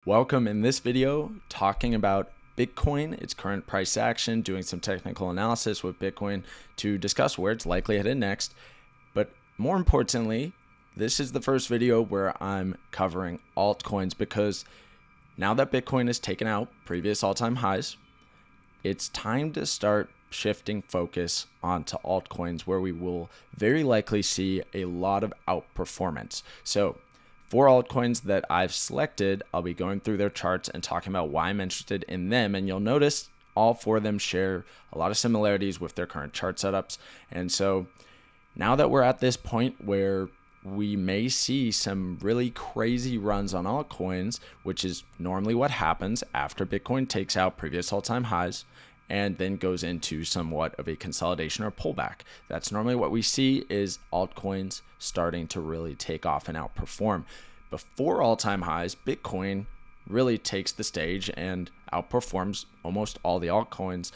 Welcome. In this video, talking about Bitcoin, its current price action, doing some technical analysis with Bitcoin to discuss where it's likely headed next. But more importantly, this is the first video where I'm covering altcoins because now that Bitcoin has taken out previous all-time highs, it's time to start shifting focus onto altcoins where we will very likely see a lot of outperformance. So for altcoins that I've selected, I'll be going through their charts and talking about why I'm interested in them. And you'll notice all four of them share a lot of similarities with their current chart setups. And so now that we're at this point where we may see some really crazy runs on altcoins, which is normally what happens after Bitcoin takes out previous all-time highs and then goes into somewhat of a consolidation or pullback. That's normally what we see is altcoins starting to really take off and outperform. Before all-time highs, Bitcoin really takes the stage and outperforms almost all the altcoins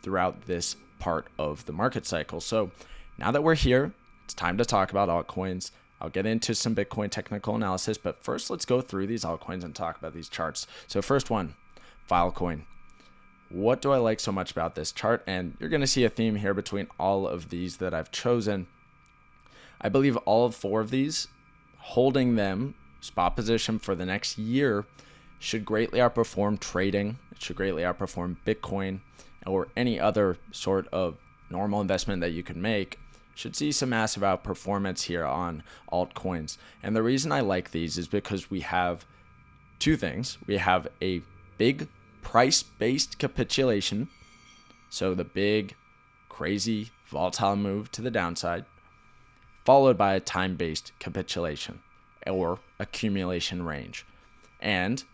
throughout this part of the market cycle. So now that we're here, it's time to talk about altcoins. I'll get into some Bitcoin technical analysis, but first let's go through these altcoins and talk about these charts. So first one, Filecoin. What do I like so much about this chart? And you're going to see a theme here between all of these that I've chosen. I believe all four of these, holding them spot position for the next year, should greatly outperform trading. It should greatly outperform Bitcoin or any other sort of normal investment that you could make. Should see some massive outperformance here on altcoins. And the reason I like these is because we have two things. We have a big price-based capitulation, so the big, crazy, volatile move to the downside, followed by a time-based capitulation or accumulation range. And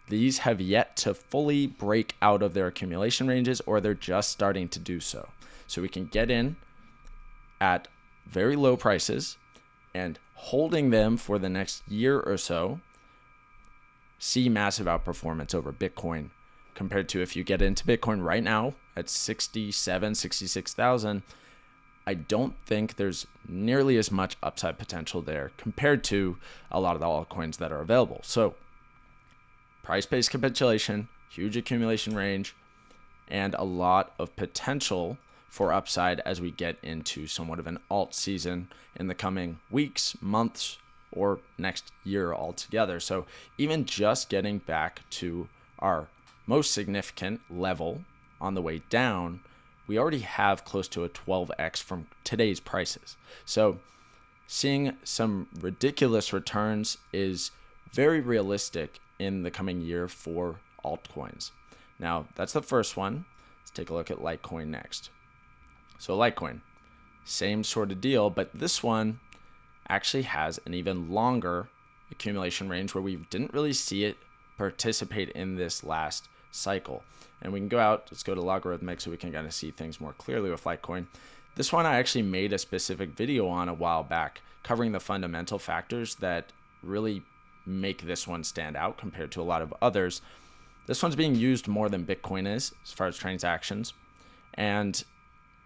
these have yet to fully break out of their accumulation ranges, or they're just starting to do so. So we can get in at very low prices and holding them for the next year or so, see massive outperformance over Bitcoin compared to if you get into Bitcoin right now at 67, 66,000. I don't think there's nearly as much upside potential there compared to a lot of the altcoins that are available. So price-based capitulation, huge accumulation range, and a lot of potential for upside as we get into somewhat of an alt season in the coming weeks, months, or next year altogether. So even just getting back to our most significant level on the way down, we already have close to a 12x from today's prices. So seeing some ridiculous returns is very realistic in the coming year for altcoins. Now, that's the first one. Let's take a look at Litecoin next. So Litecoin, same sort of deal, but this one actually has an even longer accumulation range where we didn't really see it participate in this last cycle. And we can go out, let's go to logarithmic so we can kind of see things more clearly with Litecoin. This one I actually made a specific video on a while back covering the fundamental factors that really make this one stand out compared to a lot of others. This one's being used more than Bitcoin is as far as transactions. And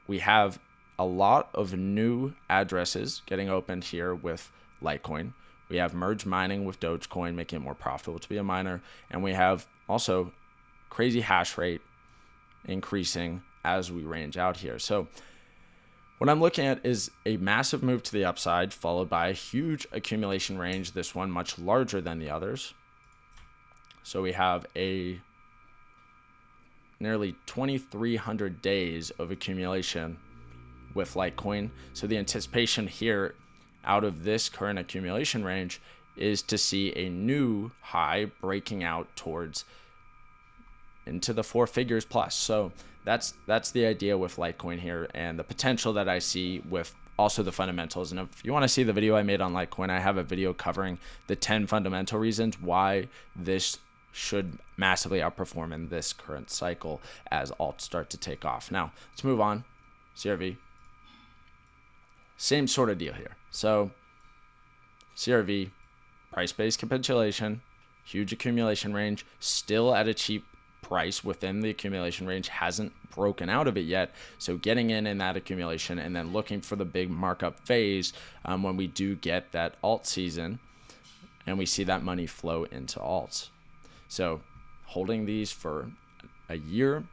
we have a lot of new addresses getting opened here with Litecoin. We have merge mining with Dogecoin, making it more profitable to be a miner. And we have also crazy hash rate increasing as we range out here. So what I'm looking at is a massive move to the upside, followed by a huge accumulation range, this one much larger than the others. So we have a nearly 2,300 days of accumulation with Litecoin. So the anticipation here out of this current accumulation range is to see a new high breaking out towards into the four figures plus. So that's the idea with Litecoin here and the potential that I see with also the fundamentals. And if you want to see the video I made on Litecoin, I have a video covering the 10 fundamental reasons why this should massively outperform in this current cycle as alts start to take off. Now, let's move on. CRV. Same sort of deal here. So CRV, price-based capitulation, huge accumulation range, still at a cheap price within the accumulation range, hasn't broken out of it yet. So getting in that accumulation and then looking for the big markup phase when we do get that alt season and we see that money flow into alts. So holding these for a year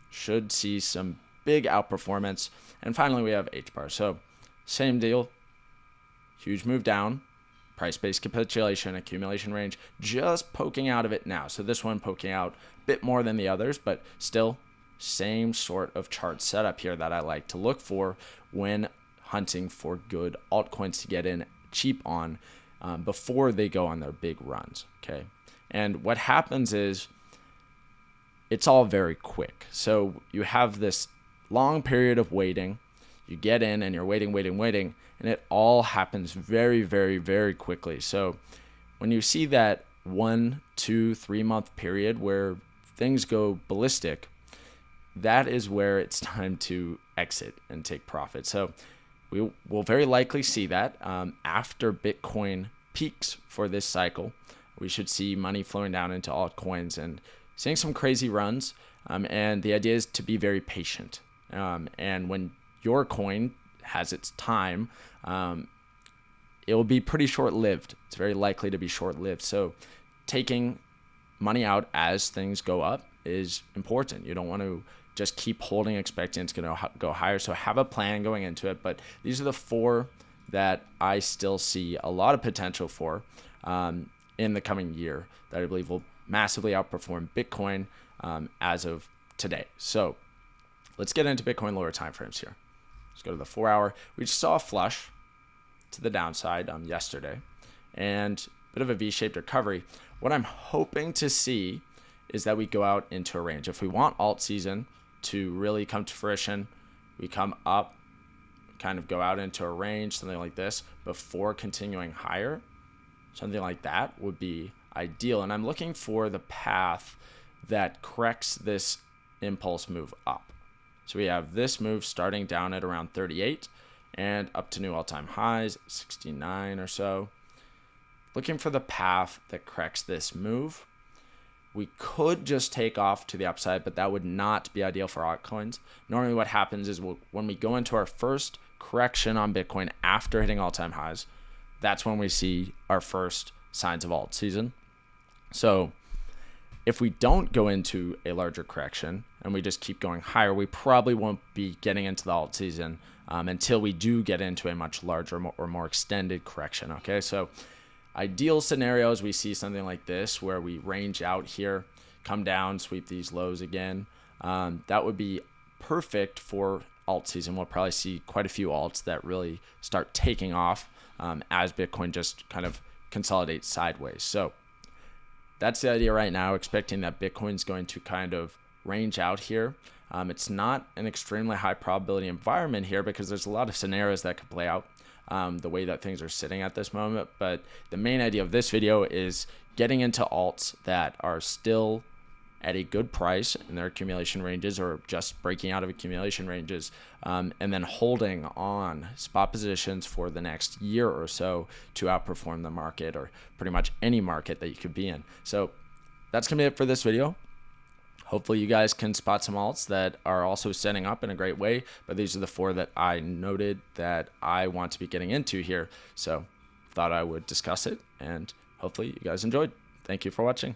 should see some big outperformance. And finally, we have HBAR. So same deal, huge move down, price-based capitulation, accumulation range, just poking out of it now. So this one poking out a bit more than the others, but still same sort of chart setup here that I like to look for when hunting for good altcoins to get in cheap on before they go on their big runs. Okay. And what happens is it's all very quick. So you have this long period of waiting. You get in and you're waiting, and it all happens very, very, very quickly. So when you see that 1, 2, 3 month period where things go ballistic, that is where it's time to exit and take profit. So we will very likely see that after Bitcoin peaks for this cycle, we should see money flowing down into altcoins and seeing some crazy runs. And the idea is to be very patient. And when your coin has its time, it will be pretty short-lived. It's very likely to be short-lived. So taking money out as things go up is important. You don't want to just keep holding expecting it's going to go higher. So have a plan going into it. But these are the 4 that I still see a lot of potential for in the coming year that I believe will massively outperform Bitcoin as of today. So let's get into Bitcoin lower time frames here. Let's go to the 4-hour. We just saw a flush to the downside yesterday and a bit of a V-shaped recovery. What I'm hoping to see is that we go out into a range. If we want Altseason to really come to fruition, we come up, kind of go out into a range, something like this, before continuing higher. Something like that would be ideal. And I'm looking for the path that corrects this impulse move up. So we have this move starting down at around 38 and up to new all-time highs, 69 or so. Looking for the path that corrects this move. We could just take off to the upside, but that would not be ideal for altcoins. Normally what happens is when we go into our first correction on Bitcoin after hitting all-time highs, that's when we see our first signs of alt season. So if we don't go into a larger correction and we just keep going higher, we probably won't be getting into the alt season until we do get into a much larger or more extended correction. Okay, so ideal scenarios, we see something like this where we range out here, come down, sweep these lows again. That would be perfect for alt season. We'll probably see quite a few alts that really start taking off as Bitcoin just kind of consolidates sideways. So that's the idea right now, expecting that Bitcoin's going to kind of range out here. It's not an extremely high probability environment here because there's a lot of scenarios that could play out the way that things are sitting at this moment. But the main idea of this video is getting into alts that are still at a good price in their accumulation ranges or just breaking out of accumulation ranges, and then holding on spot positions for the next year or so to outperform the market or pretty much any market that you could be in. So that's gonna be it for this video. Hopefully you guys can spot some alts that are also setting up in a great way, but these are the 4 that I noted that I want to be getting into here. So thought I would discuss it, and hopefully you guys enjoyed. Thank you for watching.